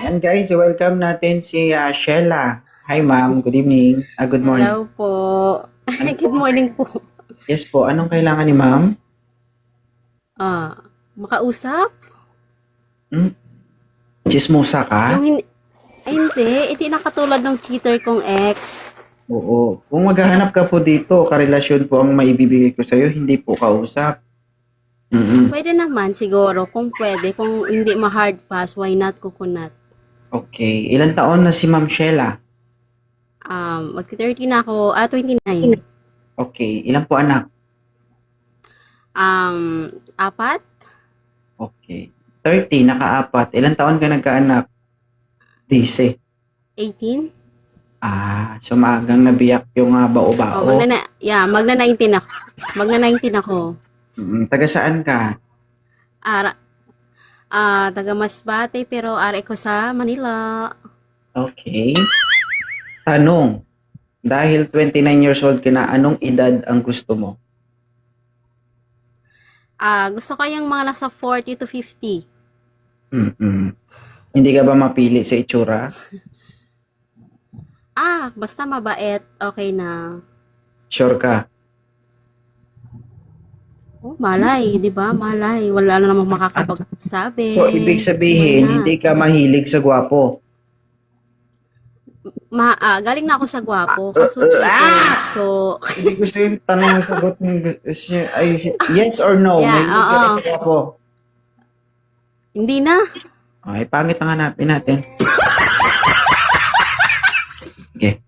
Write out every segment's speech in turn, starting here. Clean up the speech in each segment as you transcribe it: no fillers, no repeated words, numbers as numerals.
And guys, welcome natin si Shella. Hi ma'am, good evening. Good morning. Hello po. Ano po? Good morning po. Yes po, anong kailangan ni ma'am? Makausap? Hmm? Chismosa ka? Yung hindi na katulad ng cheater kong ex. Oo. Kung maghahanap ka po dito, karelasyon po ang maibibigay ko sa'yo, hindi po kausap. Mm-mm. Pwede naman siguro, kung pwede. Kung hindi ma-hard pass, why not coconut? Okay. Ilan taon na si Ma'am Shella? Magti-30 na ako, 29. Okay. Ilan po anak? Apat? Okay. 30, nakaapat. Ilan taon ka nagkaanak? 10. 18? So maagang nabiyak yung bao-bao. Magna-19 ako. Magna-19 ako. Taga saan ka? Ah, taga Masbate, pero ari ko sa Manila. Okay. Tanong, dahil 29 years old ka na, anong edad ang gusto mo? Gusto ko yung mga nasa 40 to 50. Mm-mm. Hindi ka ba mapili sa itsura? Basta mabait, okay na. Sure ka? Oh, malay, di ba? Malay. Wala na namang makakapagsabi. So, ibig sabihin, Why not? hindi ka mahilig sa gwapo. Galing na ako sa gwapo. Kaso cheater. So, Hindi ko sa'yo yung tanong na sagot ng yes or no. Yeah, Mahilig ka na sa gwapo. hindi na. Okay, pangit ang hanapin natin. Okay.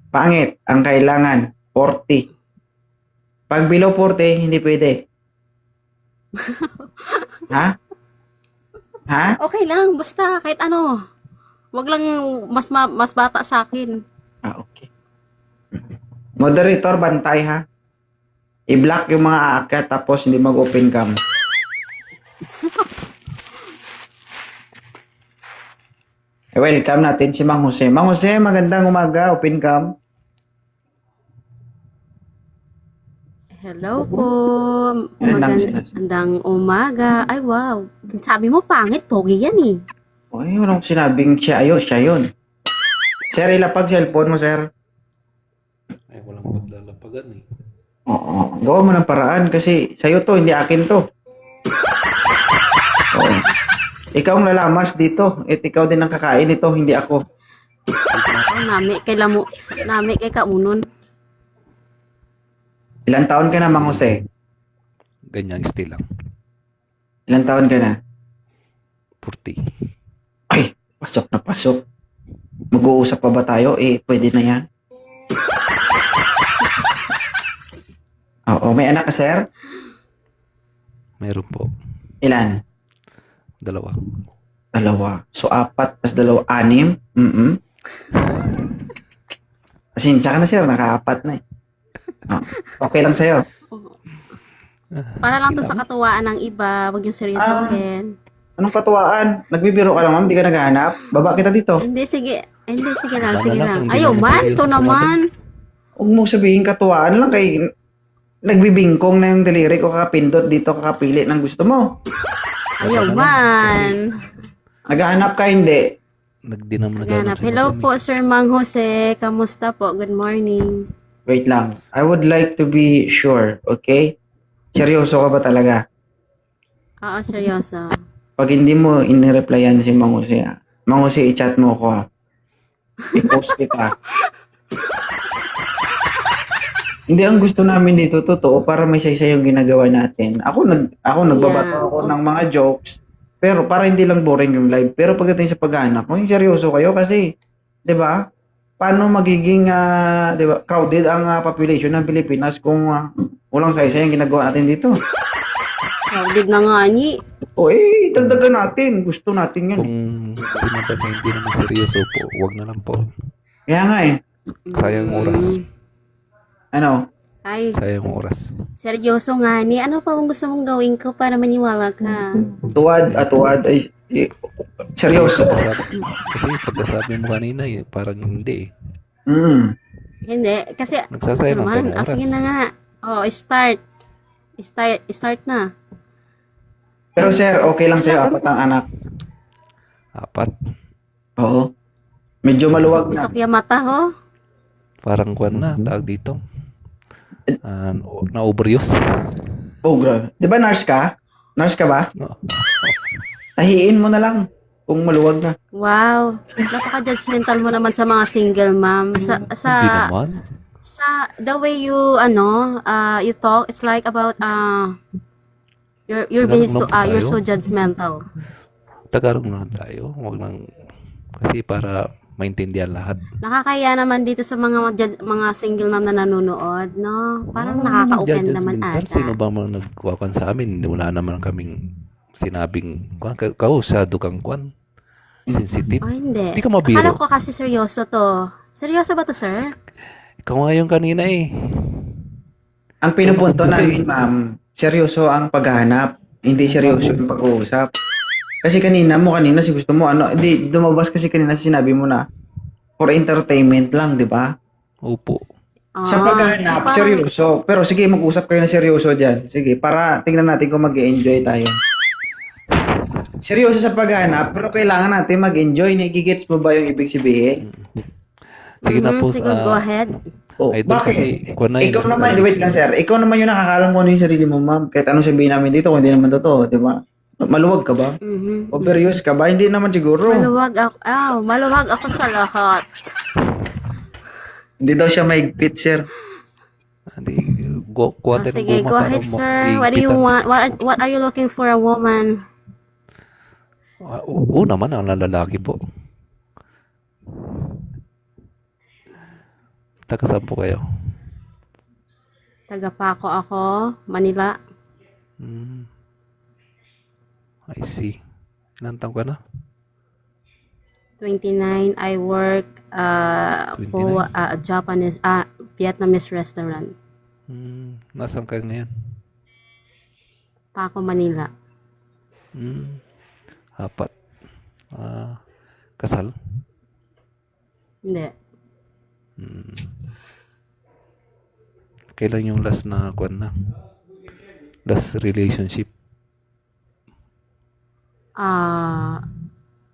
Pangit ang kailangan, 40. Pag below 40, hindi pwede. Ha? Ha? Okay lang. Basta kahit ano. Wag lang mas bata sa akin. Okay. Moderator, bantay ha. I-block yung mga aakyat tapos hindi mag-open cam. Welcome natin si Mang Jose. Mang Jose, magandang umaga. Open cam. Hello po. Yan lang sinasabi. Magandang umaga. Ay, wow. Sabi mo, pangit. Pogi yan eh. Uy, walang sinabing siya yun. Sir, ilapag cellphone mo, sir. Ay, walang paglalapagan eh. Oo. Gawa mo ng paraan kasi sa'yo to, hindi akin to. Oo. Ikaw ang lalamas dito. At ikaw din ang kakain ito, hindi ako. Nami kay kaunon. Ilang taon ka na, Mang Jose? Ganyang still lang. Ilang taon ka na? 40. Ay, pasok na pasok. Mag-uusap pa ba tayo? Pwede na yan. Oo, may anak ka, sir? Meron po. Ilan? 2. 2. So, 4 plus 2, 6. Pasensya ka na, sir. Naka-4 na eh. Okay lang sa'yo. Para lang to sa katuwaan ng iba. Huwag yung seryosohin. Anong katuwaan? Nagbibiro ka lang, ma'am? Di ka naghahanap? Baba kita dito. Hindi, sige. Hindi, sige lang, Tama sige lang, lang. hindi Ayaw naman man, seryoso to sinabi. naman. Huwag mo sabihin katuwaan lang kay nagbibingkong na yung daliri ko kakapindot dito kakapili ng gusto mo. Ayaw man. Naghahanap ka, hindi. Naghanap. Hello po, Sir Mang Jose. Kamusta po? Good morning. Wait lang. I would like to be sure, okay? Seryoso ka ba talaga? Oo, seryoso. Pag hindi mo inireplyan si Mang Jose, Mang Jose, i-chat mo ako ha. I-post kita. Hindi, ang gusto namin dito, totoo, para may saysay yung ginagawa natin. Ako nagbabato Yeah. ako ng mga jokes, pero para hindi lang boring yung live. Pero pagdating sa paghahanap, maging seryoso kayo kasi, di ba? Paano magiging, di ba, crowded ang population ng Pilipinas kung walang saysay yung ginagawa natin dito? Crowded na nga ni. Dagdagan natin. Gusto natin yan. Kung sinabi na hindi naman seryoso po, wag na lang po. Kaya nga eh. Sayang oras. Ano? Ay, Sayang oras. seryoso nga ni. Ano pa bang gusto mong gawin ko para maniwala ka? Tuwad. Ay, seryoso. Kasi pagkasabi mo kanina eh, parang hindi eh. Hindi, kasi Nagsasayang ano ka naman. ng oras. Sige na nga. Oh, start. Start na. Pero sir, okay lang sa'yo, apat ang anak. 4. Oo. Medyo maluwag na. Bisok yung mata, ho. Parang kwan na, tawag dito. Na-overuse. Oh, grabe. Di ba nurse ka? Nurse ka ba? No. Tahiin mo na lang kung maluwag na. Wow. Napaka-judgmental mo naman sa mga single mom. Hindi naman. Sa the way you you talk, it's like about you're being so Tagalog you're tayo. so judgmental. Tagalog na tayo. Huwag lang. Kasi para maintindihan lahat. Nakakaya naman dito sa mga single mom na nanonood, no? Parang nakaka-open naman Judgmental. ata. Sino ba mga nagkuhan sa amin? Wala naman kaming sinabing, kwan, kausado kang kwan. Sensitive. Oh, hindi. Hindi ka mabiro. Akala ko kasi seryoso to. Seryoso ba to, sir? Ikaw nga yung kanina eh. Ang pinupunto Kasi- namin, ma'am, seryoso ang paghahanap. Hindi seryoso yung pag-uusap. Kasi kanina si gusto mo, hindi, dumabas kasi kanina sinabi mo na for entertainment lang, di ba? Opo. Sa paghahanap, parang- seryoso. Pero sige, mag-usap kayo na seryoso dyan. Sige, para tingnan natin kung mag-enjoy tayo. Seryoso sa paghahanap, pero kailangan natin mag-enjoy. Nagigets mo ba yung ibig sabihin? Sige na po. Sige, go ahead. Oh, Idol bakit? kasi, kung na Ikaw yun- naman, wait lang sir. Ikaw naman yung nakakalam mo ano yung sarili mo, ma'am. Kahit anong sabihin namin dito, kung hindi naman totoo, di ba? Maluwag ka ba? Mhm. Overuse ka ba? Hindi naman siguro. Maluwag ako sa lahat. Hindi daw siya mahigpit, sir. Hindi, kuha tayo ng Sige, guma go para ahead, mo- sir. What do you iipitan. want? What are you looking for a woman? Oo naman, ang lalaki po. Taga saan po kayo? Taga Paco ako, Manila. I see. Ilan taon ka na? 29. I work po 29. Japanese Vietnamese restaurant. Nasaan ka ngayon? Paco, Manila. 4. Kasal? Hindi. Kailan yung last na kwan na? Last relationship?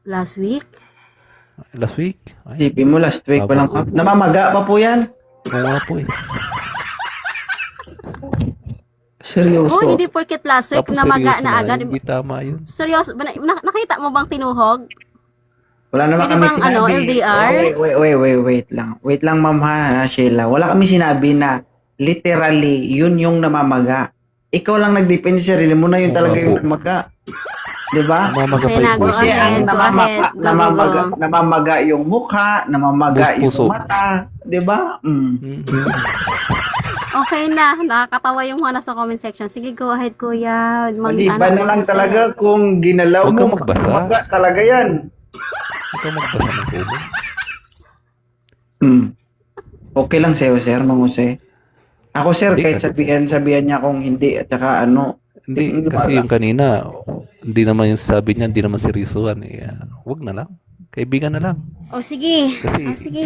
Last week. Last week? Ay, Isipin mo, last week pa lang. Namamaga pa po yan. oo nga po eh. Seryoso. Oh, hindi porket last week Tapos namaga seryoso na agad. Hindi tama yun. Seryoso, nakita mo bang tinuhog? Wala naman Pwede kami bang, sinabi. LDR? Wait lang. Wait lang, ma'am ha, Sheila. Wala kami sinabi na literally, yun yung namamaga. Ikaw lang nagdepende sa sarili mo na yun Oo, talaga yung opo. namaga. Diba? Namamaga Okay pa na, yung go puso. Hindi ahead. ang Go. namamaga yung mukha, namamaga Puso. yung mata. Diba? Okay na, nakakatawa yung mga nasa comment section. Sige, go ahead, kuya. Maliban na lang talaga kung ginalaw Huwag mo. kang magbasa. Maga talaga yan. Ikaw magbasa ng puso. Okay lang sa'yo, sir, Manguse. Ako, sir, Hindi kahit ka- sabihan niya kung hindi at saka ano, Hindi, kasi yung kanina, hindi naman yung sabi niya, hindi naman seryosohan. Huwag na lang. Kaibigan na lang. O sige. Kasi- Sige.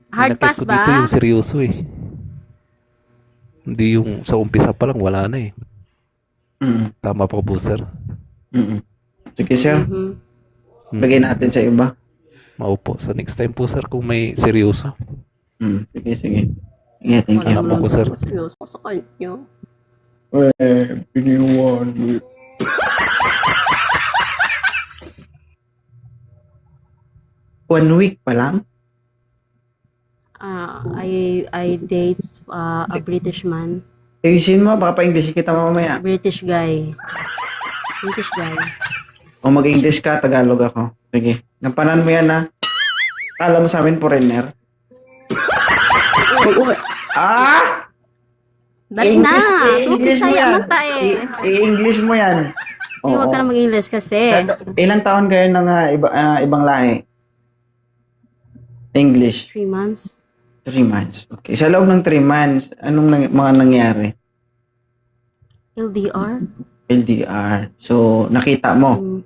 Hard Pinakit pass ko dito ba? yung seryoso eh. Hindi yung sa umpisa pa lang, wala na eh. Tama po po, sir. Sige, sir. Mhm. Lagay natin sa iba. Maupo. Sa next time po, sir, kung may seryoso. Sige. Yeah, thank you. Alam mo ko, sir. Seryoso sa kanya. Piniwan. One week pa lang? I date a British man. Ayusin mo, baka pa-English kita mamaya. British guy. British guy. O mag-English ka, Tagalog ako. Sige. Gampanan mo yan, ha? Kala mo sa amin, foreigner. Ah! Dali na. I-English mo Bisaya yan. man ta eh. I-English mo yan. Hindi, huwag ka na mag-English kasi. Ilang taon kayo ng ibang lahi? English. 3 months. 3 months. Okay. Sa loob ng 3 months, anong mga nangyari? LDR. LDR. So, nakita mo.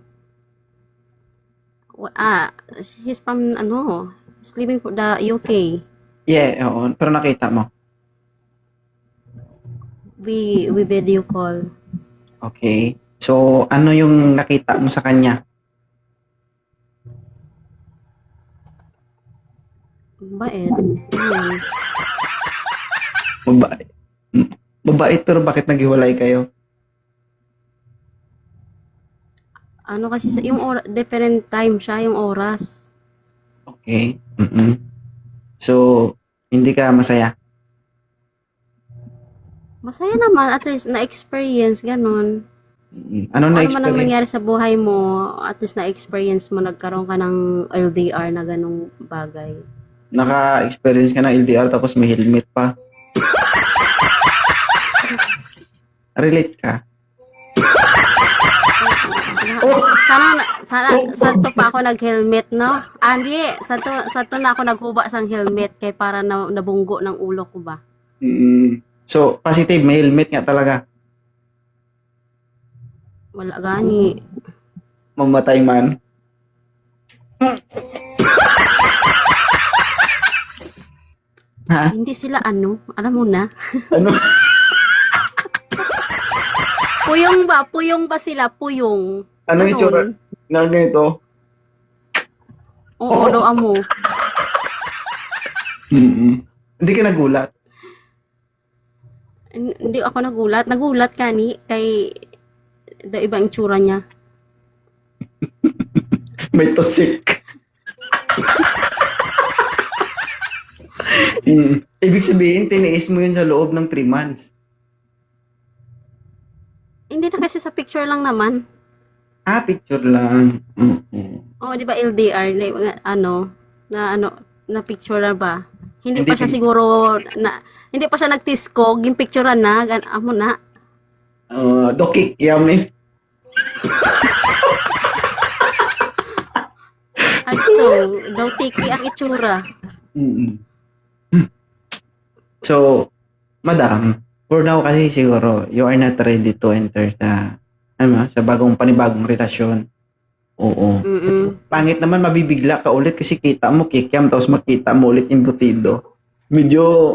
He's from, he's living for the UK. Yeah, oo. Pero nakita mo. We video call. Okay. So, ano yung nakita mo sa kanya? Bait. Yun. Mabait. Mabait pero bakit naghiwalay kayo? Ano kasi yung different time siya, yung oras. Okay. Mm-mm. So, hindi ka masaya? Masaya naman, at least na-experience, ganun. Ano Kung na ano man ang nangyari experience? sa buhay mo, at least na-experience mo, nagkaroon ka ng LDR na ganung bagay. Naka-experience ka ng LDR tapos may helmet pa. Relate ka? Sa to pa ako nag-helmet, no? Hindi, sa to na ako naghuba sang helmet kay para nabunggo ng ulo ko ba. So, positive, may helmet nga talaga. Wala gani. Mamatay man. Ha? Hindi sila ano, alam mo na. Ano? Puyong ba sila, puyong. Anong Ganon. itsura na ganito? Oo, doa mo. Hindi ka nagulat. Hindi ako nagulat. Nagulat ka ni kay ibang itsura niya. May tosik. Ibig sabihin, tiniis mo yun sa loob ng 3 months. Hindi na kasi sa picture lang naman. Ah, picture lang. Oo, di ba LDR, na picture na ba? Hindi pa Hindi siya siguro hindi pa siya nagtiskog, yung picturean na, amo na. Dokik, yummy. Ato, daw tiki ang itsura. So, madam, for now kasi siguro, you are not ready to enter sa, sa panibagong relasyon. Oo. Pangit naman, mabibigla ka ulit kasi kita mo kikiam, tapos makita mo ulit yung butido. Medyo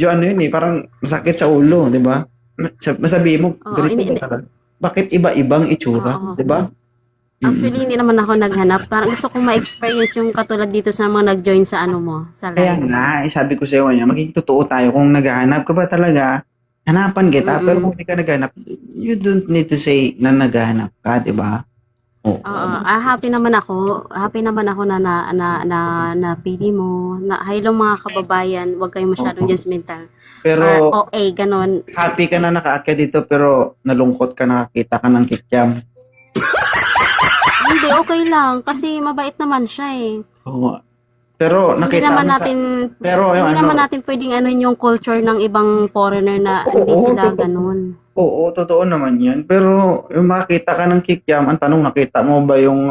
ano yun parang masakit sa ulo, di ba? Masabi mo, Oo, ganito ba talaga? Bakit iba-ibang itsura, Oo. di ba? Actually, hindi naman ako naghanap. Parang gusto kong ma-experience yung katulad dito sa mga nag-join sa sa Kaya live. nga, sabi ko sa iyo kanya, maging totoo tayo kung naghahanap ka ba talaga, hanapan kita. Pero kung hindi ka naghahanap, you don't need to say na naghahanap ka, di ba? Oo. Happy naman ako. Happy naman ako na pili mo. Hello mga kababayan, huwag kayong masyadong judgmental. Pero Okay, ganon. happy ka na nakaakyat dito pero nalungkot ka nakakita ka ng kikiam. Hindi, okay lang. Kasi mabait naman siya eh. Oo. Pero Hindi nakita naman mo natin, pero yung hindi naman natin pwedeng yung culture ng ibang foreigner na hindi Oo, sila totoo. ganun. Oo, totoo naman yan. Pero yung makakita ka ng kikiam, ang tanong, nakita mo ba yung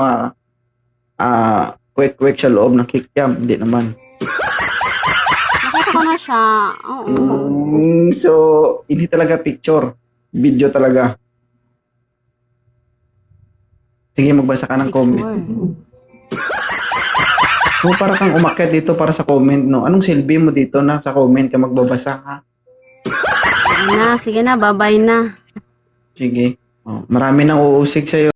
quick sa loob ng kikiam? Hindi naman. Nakita ko na siya. Oo. So, hindi talaga picture. Video talaga. Sige, magbasa ka ng comment. Picture. So, para kang umakyat dito para sa comment, no? Anong silbi mo dito na sa comment ka magbabasa, ha? Sige na, bye-bye na. Sige. Marami nang uusig sa'yo.